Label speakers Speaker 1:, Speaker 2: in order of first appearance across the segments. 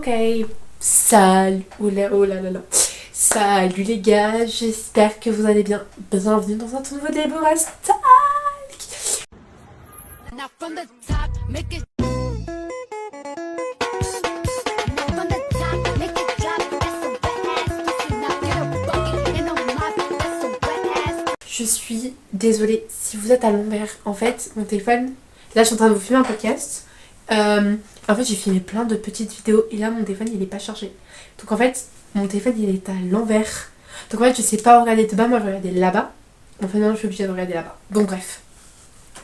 Speaker 1: Ok, salut, salut les gars, j'espère que vous allez bien. Bienvenue dans un tout nouveau Deborah Talk.
Speaker 2: Now from the top, make it. From the top, make it drop. That's some wet ass pussy. Now get a bucket and a mop. That's some wet ass.
Speaker 1: Je suis désolée si vous êtes à l'envers. En fait, mon téléphone. Là, je suis en train de vous filmer un podcast. En fait, j'ai filmé plein de petites vidéos et là, mon téléphone il est pas chargé. Donc en fait, mon téléphone il est à l'envers. Donc en fait, je sais pas regarder de bas, moi je vais regarder là-bas. En fait, non, je suis obligée de regarder là-bas. Donc bref,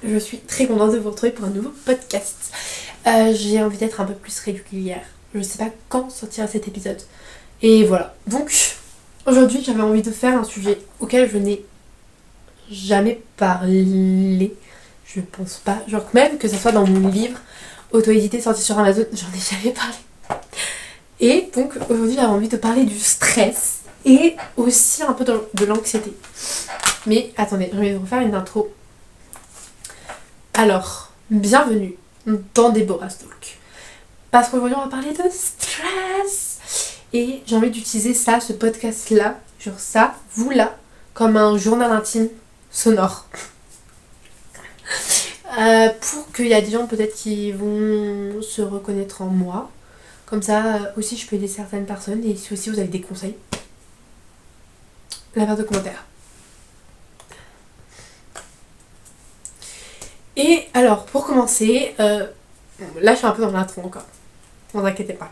Speaker 1: je suis très contente de vous retrouver pour un nouveau podcast. J'ai envie d'être un peu plus régulière. Je sais pas quand sortira cet épisode. Et voilà. Donc aujourd'hui, j'avais envie de faire un sujet auquel je n'ai jamais parlé. Je pense pas. Genre même que ça soit dans mon livre auto-édité sorti sur Amazon, j'en ai jamais parlé. Et donc aujourd'hui j'avais envie de parler du stress et aussi un peu de l'anxiété. Mais attendez, je vais vous faire une intro. Alors, bienvenue dans Deborah Talk. Parce qu'aujourd'hui on va parler de stress. Et j'ai envie d'utiliser ça, ce podcast là, genre ça, vous là, comme un journal intime sonore. Pour qu'il y a des gens peut-être qui vont se reconnaître en moi. Comme ça aussi je peux aider certaines personnes. Et si aussi vous avez des conseils, la barre de commentaires. Et alors pour commencer, là je suis un peu dans l'intro encore, ne vous inquiétez pas.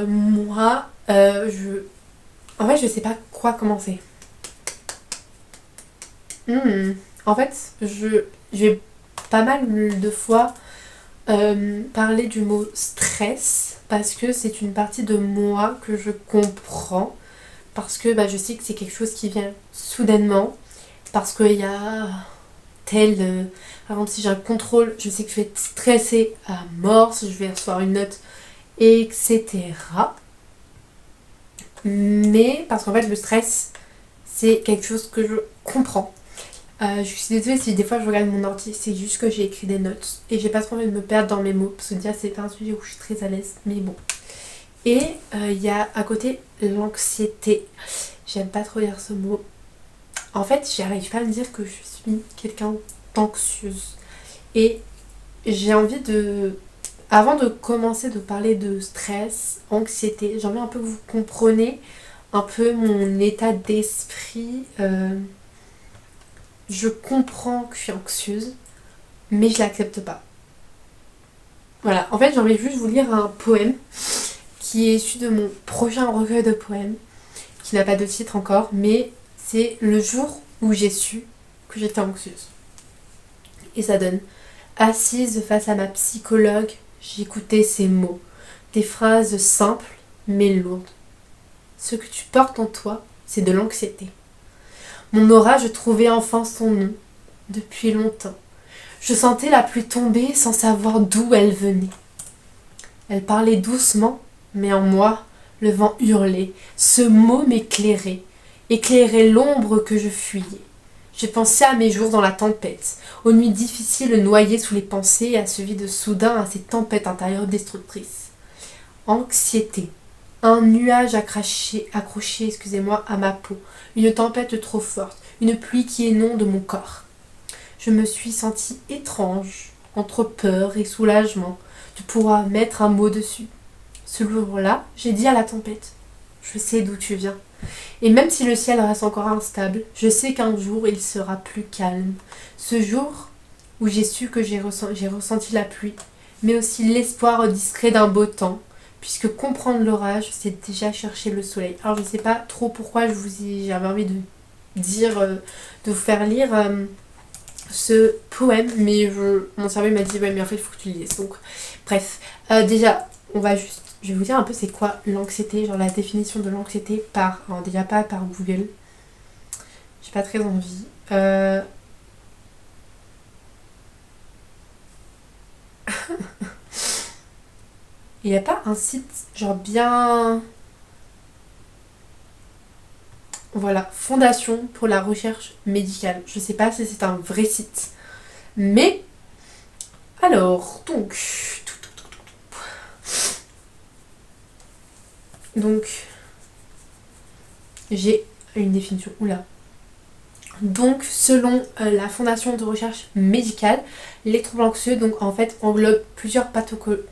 Speaker 1: Moi en fait je sais pas quoi commencer. En fait je vais pas mal de fois parler du mot stress parce que c'est une partie de moi que je comprends, parce que je sais que c'est quelque chose qui vient soudainement, parce qu'il y a par exemple si j'ai un contrôle, je sais que je vais être stressée à mort si je vais recevoir une note, etc. Mais parce qu'en fait le stress c'est quelque chose que je comprends. Je suis désolée si des fois je regarde mon ordi, c'est juste que j'ai écrit des notes et j'ai pas trop envie de me perdre dans mes mots parce que déjà c'est pas un sujet où je suis très à l'aise, mais bon. Et il y a à côté l'anxiété. J'aime pas trop dire ce mot. En fait, j'arrive pas à me dire que je suis quelqu'un d'anxieuse. Et j'ai envie de... Avant de commencer de parler de stress, anxiété, j'ai envie un peu que vous compreniez un peu mon état d'esprit. Je comprends que je suis anxieuse, mais je l'accepte pas. Voilà, en fait j'ai envie juste de vous lire un poème qui est issu de mon prochain recueil de poèmes, qui n'a pas de titre encore, mais c'est le jour où j'ai su que j'étais anxieuse. Et ça donne: assise face à ma psychologue, j'écoutais ces mots, des phrases simples mais lourdes. Ce que tu portes en toi, c'est de l'anxiété. Mon aura, je trouvais enfin son nom, depuis longtemps. Je sentais la pluie tomber sans savoir d'où elle venait. Elle parlait doucement, mais en moi, le vent hurlait. Ce mot m'éclairait, éclairait l'ombre que je fuyais. Je pensais à mes jours dans la tempête, aux nuits difficiles noyées sous les pensées et à ce vide soudain, à ces tempêtes intérieures destructrices. Anxiété. Un nuage accroché, à ma peau, une tempête trop forte, une pluie qui inonde mon corps. Je me suis sentie étrange, entre peur et soulagement, de pouvoir mettre un mot dessus. Ce jour-là, j'ai dit à la tempête: je sais d'où tu viens. Et même si le ciel reste encore instable, je sais qu'un jour il sera plus calme. Ce jour où j'ai su que j'ai ressenti la pluie, mais aussi l'espoir discret d'un beau temps, puisque comprendre l'orage, c'est déjà chercher le soleil. Alors je sais pas trop pourquoi j'avais envie de dire, de vous faire lire ce poème, mais mon cerveau m'a dit ouais mais en fait il faut que tu le lises. Donc bref, déjà je vais vous dire un peu c'est quoi l'anxiété, genre la définition de l'anxiété alors déjà pas par Google. J'ai pas très envie. Il n'y a pas un site genre bien... Voilà, Fondation pour la recherche médicale. Je sais pas si c'est un vrai site. Mais, alors, donc... Donc, j'ai une définition. Oula. Donc, selon la Fondation de recherche médicale, les troubles anxieux donc, en fait, englobent plusieurs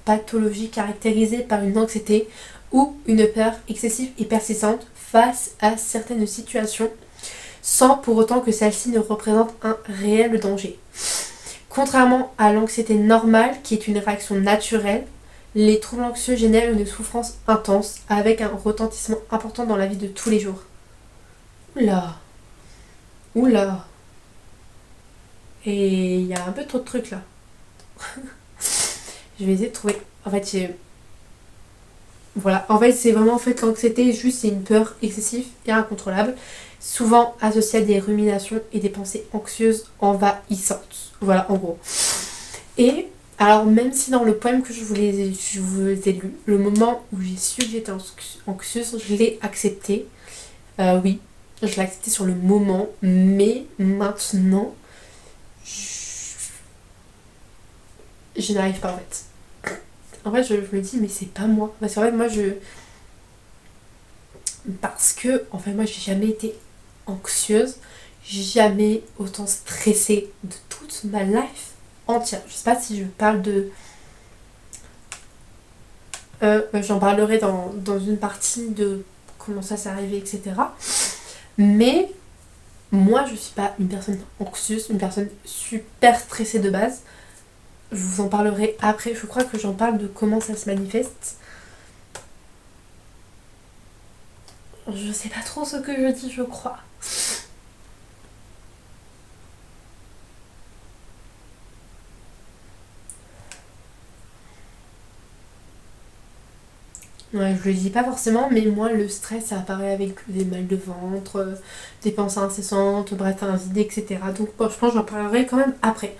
Speaker 1: pathologies caractérisées par une anxiété ou une peur excessive et persistante face à certaines situations, sans pour autant que celle-ci ne représente un réel danger. Contrairement à l'anxiété normale, qui est une réaction naturelle, les troubles anxieux génèrent une souffrance intense, avec un retentissement important dans la vie de tous les jours. Oula. Oula. Et il y a un peu trop de trucs là. Je vais essayer de trouver. En fait, voilà. En fait, c'est vraiment l'anxiété, juste c'est une peur excessive et incontrôlable, souvent associée à des ruminations et des pensées anxieuses envahissantes. Voilà, en gros. Et alors, même si dans le poème que je vous ai lu, le moment où j'ai su que j'étais anxieuse, je l'ai accepté. Oui, je l'ai accepté sur le moment, mais maintenant, je n'arrive pas en fait. En fait, je me dis, mais c'est pas moi. Parce qu'en fait, parce que, en fait, moi, j'ai jamais été anxieuse, jamais autant stressée de toute ma life entière. Je sais pas si je parle de... j'en parlerai dans une partie de comment ça s'est arrivé, etc. Mais moi, je suis pas une personne anxieuse, une personne super stressée de base. Je vous en parlerai après. Je crois que j'en parle de comment ça se manifeste. Je sais pas trop ce que je dis, je crois. Ouais, je le dis pas forcément, mais moi, le stress, ça apparaît avec des mal de ventre, des pensées incessantes, bref, un vide, etc. Donc, bon, je pense que j'en parlerai quand même après.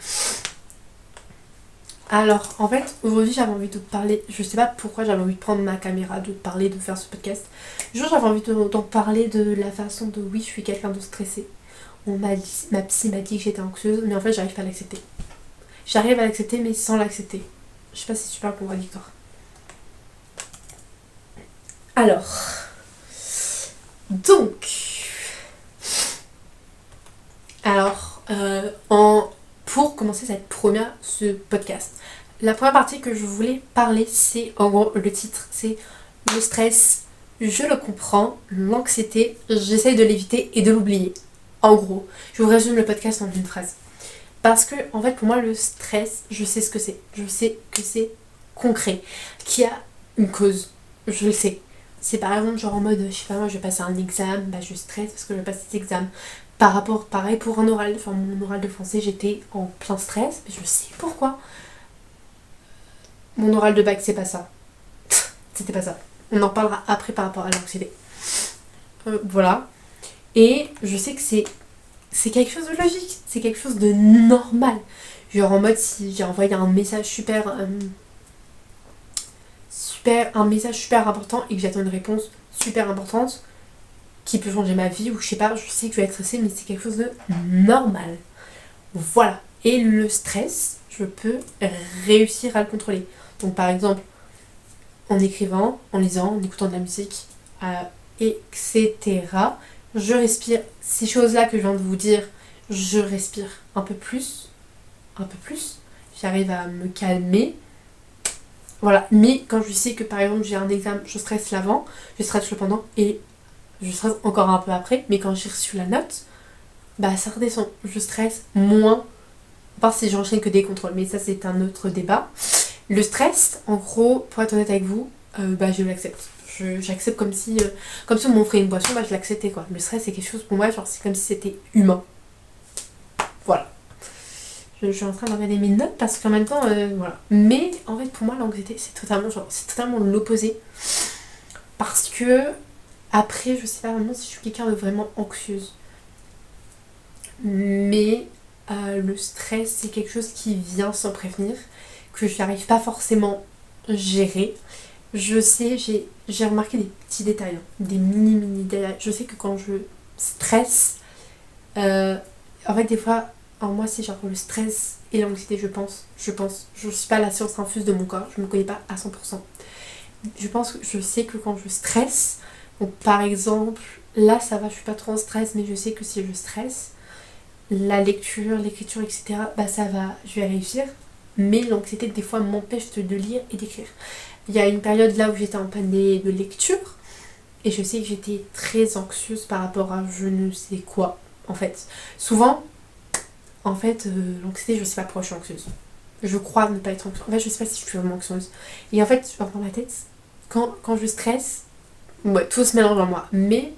Speaker 1: Alors, en fait, aujourd'hui, j'avais envie de parler, je sais pas pourquoi j'avais envie de prendre ma caméra, de parler, de faire ce podcast. Genre, j'avais envie d'en parler de la façon de, oui, je suis quelqu'un de stressé. Ma psy m'a dit que j'étais anxieuse, mais en fait, j'arrive pas à l'accepter. J'arrive à l'accepter, mais sans l'accepter. Je sais pas si c'est super contradictoire. Alors, donc, pour commencer ce podcast, la première partie que je voulais parler, c'est en gros le titre, c'est le stress, je le comprends, l'anxiété, j'essaye de l'éviter et de l'oublier. En gros, je vous résume le podcast en une phrase. Parce que, en fait, pour moi, le stress, je sais ce que c'est. Je sais que c'est concret, qu'il y a une cause. Je le sais. C'est par exemple genre en mode, je sais pas moi, je vais passer un examen, bah je stresse parce que je vais passer cet examen. Par rapport, pareil pour un oral, enfin mon oral de français, j'étais en plein stress, mais je sais pourquoi. Mon oral de bac, c'est pas ça. C'était pas ça. On en parlera après par rapport à l'anxiété. Voilà. Et je sais que c'est quelque chose de logique, c'est quelque chose de normal. Genre en mode si j'ai envoyé un message un message super important et que j'attends une réponse super importante qui peut changer ma vie ou je sais pas, je sais que je vais être stressée mais c'est quelque chose de normal. Voilà. Et le stress, je peux réussir à le contrôler. Donc par exemple, en écrivant, en lisant, en écoutant de la musique, etc. Je respire. Ces choses-là que je viens de vous dire, je respire un peu plus. J'arrive à me calmer. Voilà, mais quand je sais que par exemple j'ai un examen, je stresse l'avant, je stresse le pendant et je stresse encore un peu après, mais quand j'ai reçu la note, bah ça redescend. Je stresse moins, à part si j'enchaîne que des contrôles, mais ça c'est un autre débat. Le stress, en gros, pour être honnête avec vous, bah je l'accepte. J'accepte comme si on m'offrait une boisson, bah je l'acceptais quoi. Le stress c'est quelque chose pour moi, genre c'est comme si c'était humain. Voilà. Je suis en train de regarder mes notes parce qu'en même temps, voilà. Mais en fait, pour moi, l'anxiété, c'est totalement l'opposé. Parce que, après, je sais pas vraiment si je suis quelqu'un de vraiment anxieuse. Mais le stress, c'est quelque chose qui vient sans prévenir, que je n'arrive pas forcément à gérer. Je sais, j'ai remarqué des petits détails, hein, des mini détails. Je sais que quand je stresse, en fait, des fois, alors moi c'est genre le stress et l'anxiété je pense. Je suis pas la science infuse de mon corps, je me connais pas à 100%. je pense que je sais que quand je stresse, donc par exemple, là ça va, je suis pas trop en stress, mais je sais que si je stresse, la lecture, l'écriture, etc., bah ça va, je vais réussir. Mais l'anxiété, des fois, m'empêche de lire et d'écrire. Il y a une période là où j'étais en panne de lecture, et je sais que j'étais très anxieuse par rapport à je ne sais quoi, en fait. Souvent, en fait, l'anxiété, je sais pas pourquoi je suis anxieuse. Je crois ne pas être anxieuse. En fait, je sais pas si je suis vraiment anxieuse. Et en fait, dans ma tête, quand je stresse, ouais, tout se mélange en moi. Mais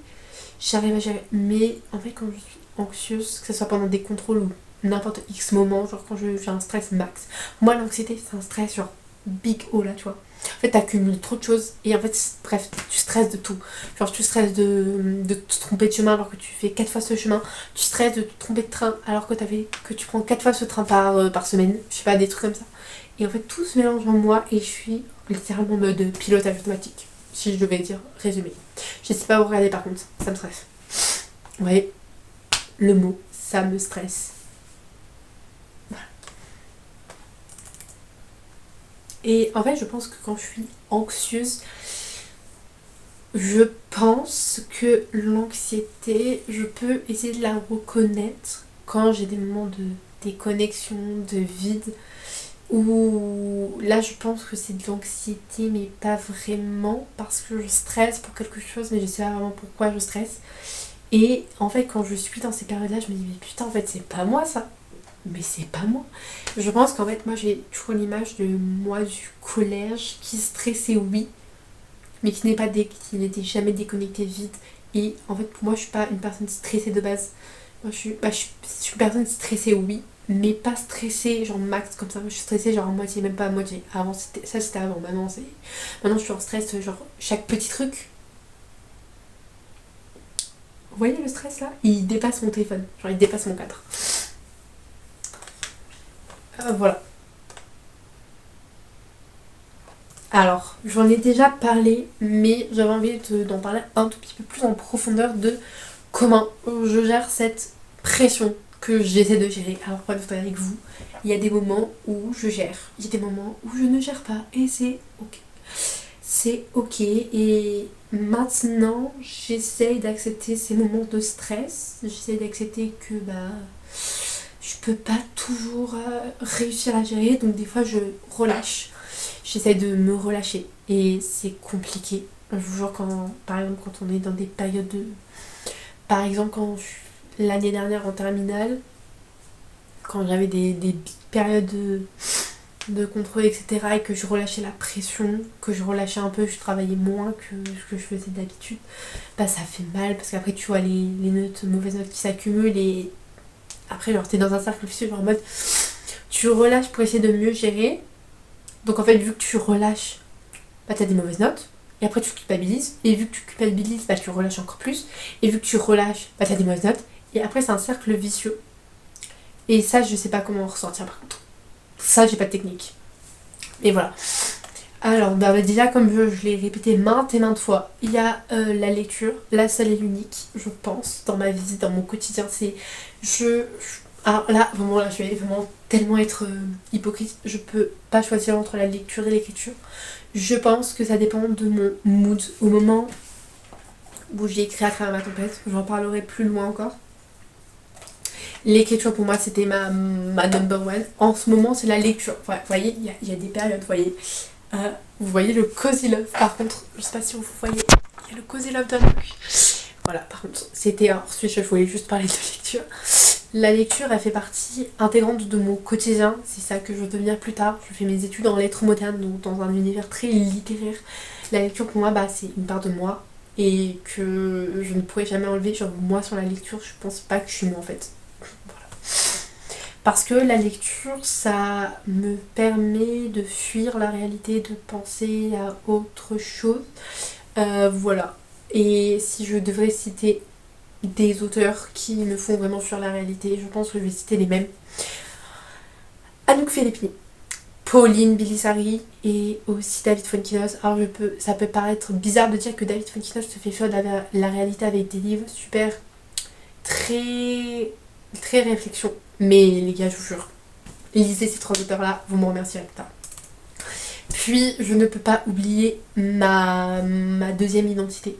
Speaker 1: j'arrive à gérer. Mais en fait, quand je suis anxieuse, que ce soit pendant des contrôles ou n'importe X moment, genre quand j'ai un stress max. Moi, l'anxiété, c'est un stress genre big O là, tu vois. En fait, t'accumules trop de choses et en fait, bref, tu stresses de tout. Genre, tu stresses de te tromper de chemin alors que tu fais 4 fois ce chemin. Tu stresses de te tromper de train alors que tu prends 4 fois ce train par semaine. Je sais pas, des trucs comme ça. Et en fait, tout se mélange en moi et je suis littéralement en mode pilotage automatique. Si je devais dire résumé. Je sais pas vous regarder par contre, ça me stresse. Vous voyez, le mot, ça me stresse. Voilà. Et en fait, je pense que quand je suis anxieuse, je pense que l'anxiété, je peux essayer de la reconnaître quand j'ai des moments de déconnexion, de vide, où là je pense que c'est de l'anxiété, mais pas vraiment, parce que je stresse pour quelque chose, mais je sais pas vraiment pourquoi je stresse. Et en fait, quand je suis dans ces périodes-là, je me dis, mais putain, en fait, c'est pas moi ça. Mais c'est pas moi. Je pense qu'en fait, moi, j'ai toujours l'image de moi du collège qui stressait, oui, mais qui n'était jamais déconnecté vide. Et en fait, pour moi, je suis pas une personne stressée de base. Moi, je suis une personne stressée, oui, mais pas stressée, genre max comme ça. Moi, je suis stressée, genre à moitié, même pas à moitié. Avant, c'était avant. Maintenant, je suis en stress, genre chaque petit truc. Vous voyez le stress là? Il dépasse mon téléphone, genre il dépasse mon cadre. Voilà. Alors, j'en ai déjà parlé, mais j'avais envie d'en parler un tout petit peu plus en profondeur de comment je gère cette pression que j'essaie de gérer. Alors, pour être avec vous, il y a des moments où je gère, il y a des moments où je ne gère pas, et c'est ok. C'est ok, et maintenant, j'essaie d'accepter ces moments de stress, j'essaie d'accepter que je peux pas toujours réussir à gérer, donc des fois je relâche. J'essaie de me relâcher et c'est compliqué. Je vous jure, par exemple, quand on est dans des périodes de. Par exemple, l'année dernière en terminale, quand j'avais des périodes de contrôle, etc., et que je relâchais la pression, que je relâchais un peu, je travaillais moins que ce que je faisais d'habitude, ça fait mal parce qu'après tu vois les mauvaises notes qui s'accumulent et après, genre, t'es dans un cercle vicieux, genre en mode tu relâches pour essayer de mieux gérer. Donc en fait, vu que tu relâches, t'as des mauvaises notes. Et après, tu culpabilises. Et vu que tu culpabilises, tu relâches encore plus. Et vu que tu relâches, t'as des mauvaises notes. Et après, c'est un cercle vicieux. Et ça, je sais pas comment en ressortir par contre. Ça, j'ai pas de technique. Et voilà. Alors, déjà, comme je l'ai répété maintes et maintes fois, il y a la lecture, la seule et l'unique, je pense, dans ma vie, dans mon quotidien. Alors là, vraiment, là, je vais vraiment tellement être hypocrite. Je peux pas choisir entre la lecture et l'écriture. Je pense que ça dépend de mon mood. Au moment où j'ai écrit à travers ma tempête, j'en parlerai plus loin encore. L'écriture pour moi c'était ma number one. En ce moment c'est la lecture. Vous voyez, il y a des périodes, vous voyez le cozy love. Par contre, je sais pas si vous voyez, il y a le cozy love dans le truc. Voilà, par contre, c'était un switch, je voulais juste parler de lecture. La lecture, elle fait partie intégrante de mon quotidien. C'est ça que je veux devenir plus tard. Je fais mes études en lettres modernes, donc dans un univers très littéraire. La lecture pour moi, c'est une part de moi et que je ne pourrais jamais enlever. Genre moi sur la lecture, je pense pas que je suis moi en fait. Voilà. Parce que la lecture, ça me permet de fuir la réalité, de penser à autre chose. Voilà. Et si je devrais citer des auteurs qui me font vraiment fuir la réalité, je pense que je vais citer les mêmes. Anouk Philippini, Pauline Bilisari et aussi David Fuenkinos. Alors ça peut paraître bizarre de dire que David Fuenkinos te fait fuir la réalité avec des livres super, très, très réflexion. Mais les gars, je vous jure, lisez ces trois auteurs-là, vous me remercierez plus tard. Puis je ne peux pas oublier ma deuxième identité.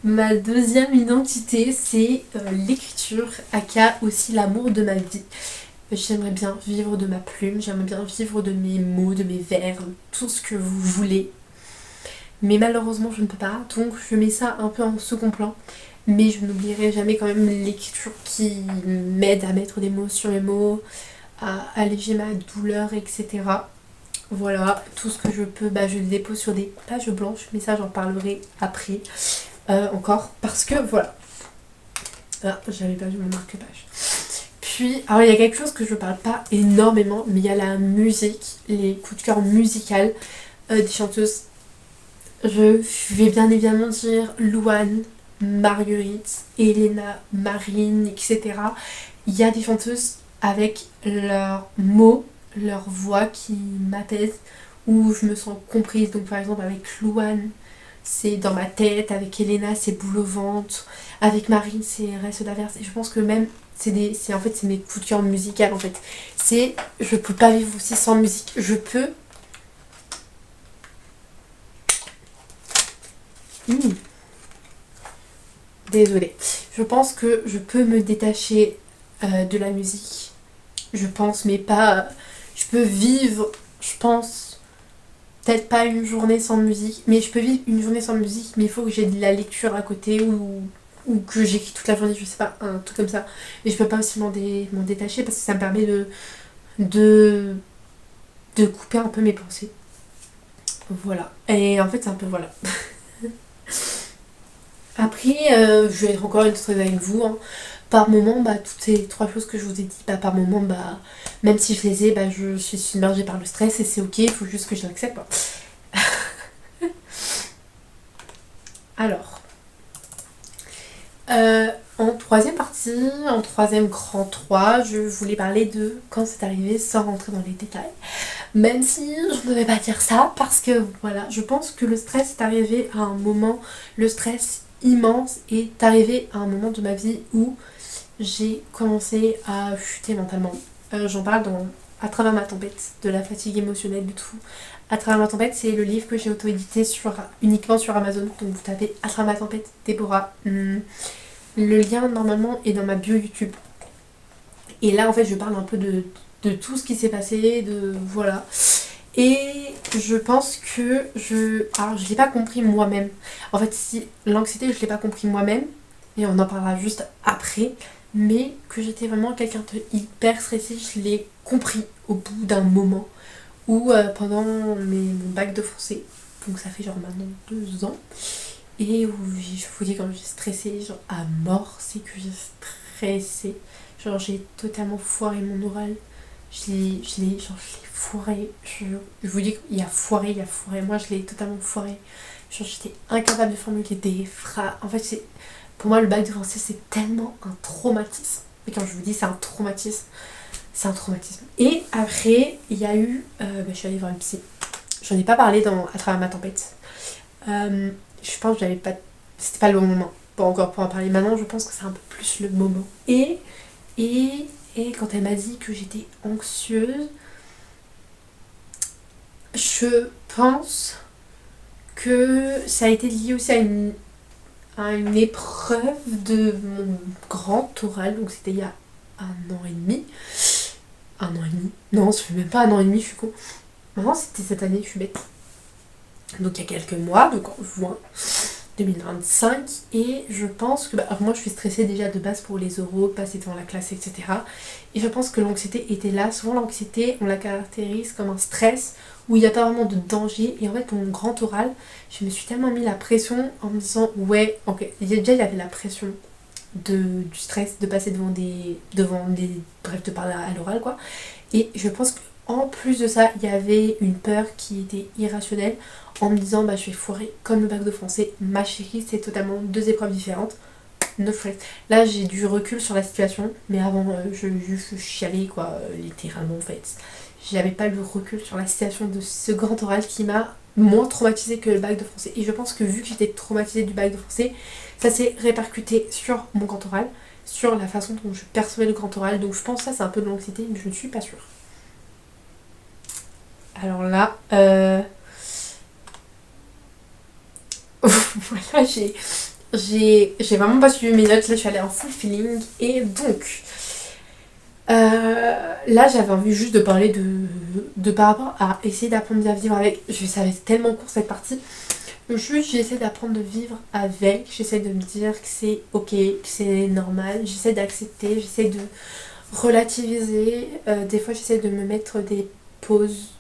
Speaker 1: Ma deuxième identité, c'est l'écriture, aka aussi l'amour de ma vie. J'aimerais bien vivre de ma plume, j'aimerais bien vivre de mes mots, de mes vers, tout ce que vous voulez. Mais malheureusement, je ne peux pas, donc je mets ça un peu en second plan. Mais je n'oublierai jamais quand même l'écriture qui m'aide à mettre des mots sur les mots, à alléger ma douleur, etc. Voilà, tout ce que je peux, je le dépose sur des pages blanches, mais ça j'en parlerai après encore, parce que voilà. Ah, j'avais perdu mon marque-page. Puis, alors il y a quelque chose que je parle pas énormément, mais il y a la musique, les coups de cœur musicales des chanteuses. Je vais bien évidemment dire Louane, Marguerite, Elena, Marine, etc. Il y a des chanteuses avec leurs mots, leur voix qui m'apaise, où je me sens comprise. Donc par exemple avec Louane, c'est dans ma tête, avec Elena, c'est boule au ventre, avec Marine, c'est reste d'averse. Et je pense que même c'est mes coups de cœur musicaux en fait. Je peux pas vivre aussi sans musique. Désolée. Je pense que je peux me détacher de la musique. Je pense, mais pas. Je peux vivre, je pense, peut-être pas une journée sans musique, mais je peux vivre une journée sans musique, mais il faut que j'ai de la lecture à côté ou que j'écris toute la journée, je sais pas, un truc comme ça. Mais je peux pas aussi m'en détacher parce que ça me permet de couper un peu mes pensées. Voilà. Et en fait, c'est un peu voilà. Après, je vais être encore une fois avec vous. Hein. Par moment, toutes ces trois choses que je vous ai dit, par moment, même si je les ai, je suis submergée par le stress et c'est ok, il faut juste que je l'accepte. Alors, en troisième partie, en troisième grand 3, je voulais parler de quand c'est arrivé sans rentrer dans les détails. Même si je ne devais pas dire ça, parce que voilà, je pense que le stress est arrivé à un moment, le stress immense est arrivé à un moment de ma vie où j'ai commencé à chuter mentalement. J'en parle à travers ma tempête, de la fatigue émotionnelle du tout. À travers ma tempête, c'est le livre que j'ai auto-édité uniquement sur Amazon. Donc vous tapez à travers ma tempête, Déborah. Le lien normalement est dans ma bio YouTube. Et là en fait je parle un peu de tout ce qui s'est passé, voilà. Et je pense que alors je l'ai pas compris moi-même. En fait si l'anxiété je l'ai pas compris moi-même, et on en parlera juste après, mais que j'étais vraiment quelqu'un de hyper stressé, je l'ai compris au bout d'un moment où pendant mon bac de français, donc ça fait genre maintenant 2 ans, et où je vous dis quand j'ai stressé genre à mort, c'est que j'ai stressé, genre j'ai totalement foiré mon oral, je l'ai foiré, je vous dis qu'il y a foiré, moi je l'ai totalement foiré, genre j'étais incapable de formuler des phrases, en fait pour moi le bac de français c'est tellement un traumatisme, et quand je vous dis c'est un traumatisme, c'est un traumatisme. Et après il y a eu, je suis allée voir une psy, j'en ai pas parlé à travers ma tempête, je pense que c'était pas le bon moment pour en parler. Maintenant je pense que c'est un peu plus le moment. Et quand elle m'a dit que j'étais anxieuse, je pense que ça a été lié aussi à une épreuve de mon grand oral, donc c'était il y a 1 an et demi. 1 an et demi. Non, ça fait même pas 1 an et demi, je suis con. Maintenant c'était cette année, je suis bête. Donc il y a quelques mois, donc en juin 2025, et je pense que moi je suis stressée déjà de base pour les oraux, passer devant la classe, etc. Et je pense que l'anxiété était là. Souvent l'anxiété on la caractérise comme un stress où il n'y a pas vraiment de danger, et en fait pour mon grand oral je me suis tellement mis la pression en me disant ouais ok, déjà il y avait la pression du stress de passer bref de parler à l'oral quoi, et je pense qu'en plus de ça il y avait une peur qui était irrationnelle en me disant je vais foirer comme le bac de français, ma chérie, c'est totalement 2 épreuves différentes, no stress. Là j'ai du recul sur la situation, mais avant je chialais quoi, littéralement en fait. J'avais pas le recul sur la situation de ce grand oral qui m'a moins traumatisée que le bac de français. Et je pense que vu que j'étais traumatisée du bac de français, ça s'est répercuté sur mon grand oral, sur la façon dont je percevais le grand oral. Donc je pense que ça c'est un peu de l'anxiété, mais je ne suis pas sûre. Alors là, voilà, j'ai vraiment pas suivi mes notes, là je suis allée en full feeling. Et donc, là j'avais envie juste de parler de par rapport à essayer d'apprendre à vivre avec. Je savais tellement court cette partie. Juste j'essaie d'apprendre de vivre avec, j'essaie de me dire que c'est ok, que c'est normal, j'essaie d'accepter, j'essaie de relativiser. Des fois j'essaie de me mettre des pauses,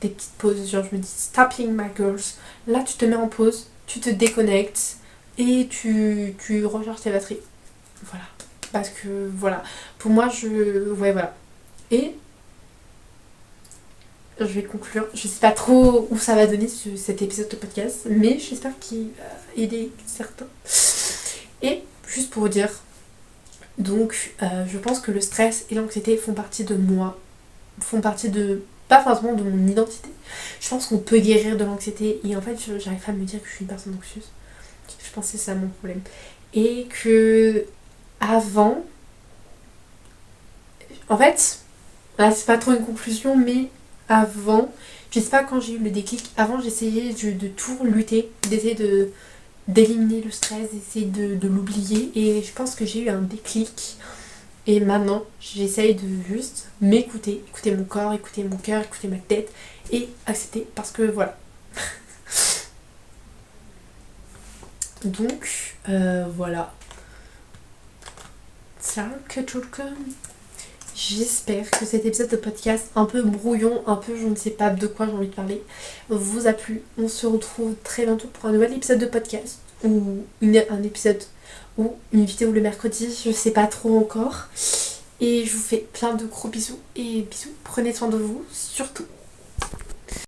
Speaker 1: des petites pauses, genre je me dis stopping my girls. Là tu te mets en pause, tu te déconnectes et tu recharges tes batteries. Voilà. Parce que voilà, pour moi ouais voilà. Et je vais conclure. Je sais pas trop où ça va donner cet épisode de podcast, mais j'espère qu'il va aider certains. Et juste pour vous dire, donc je pense que le stress et l'anxiété font partie de moi, font partie de, pas forcément de mon identité. Je pense qu'on peut guérir de l'anxiété et en fait j'arrive pas à me dire que je suis une personne anxieuse. Je pense que c'est ça mon problème. Et que avant, en fait, là c'est pas trop une conclusion, mais avant, je sais pas quand j'ai eu le déclic, avant j'essayais de tout lutter, d'essayer d'éliminer le stress, d'essayer de l'oublier et je pense que j'ai eu un déclic et maintenant j'essaye de juste m'écouter, écouter mon corps, écouter mon cœur, écouter ma tête et accepter parce que voilà. Donc voilà. Ça que tout comme. J'espère que cet épisode de podcast un peu brouillon, un peu je ne sais pas de quoi j'ai envie de parler, vous a plu. On se retrouve très bientôt pour un nouvel épisode de podcast ou un épisode ou une vidéo le mercredi, je sais pas trop encore. Et je vous fais plein de gros bisous et bisous, prenez soin de vous surtout.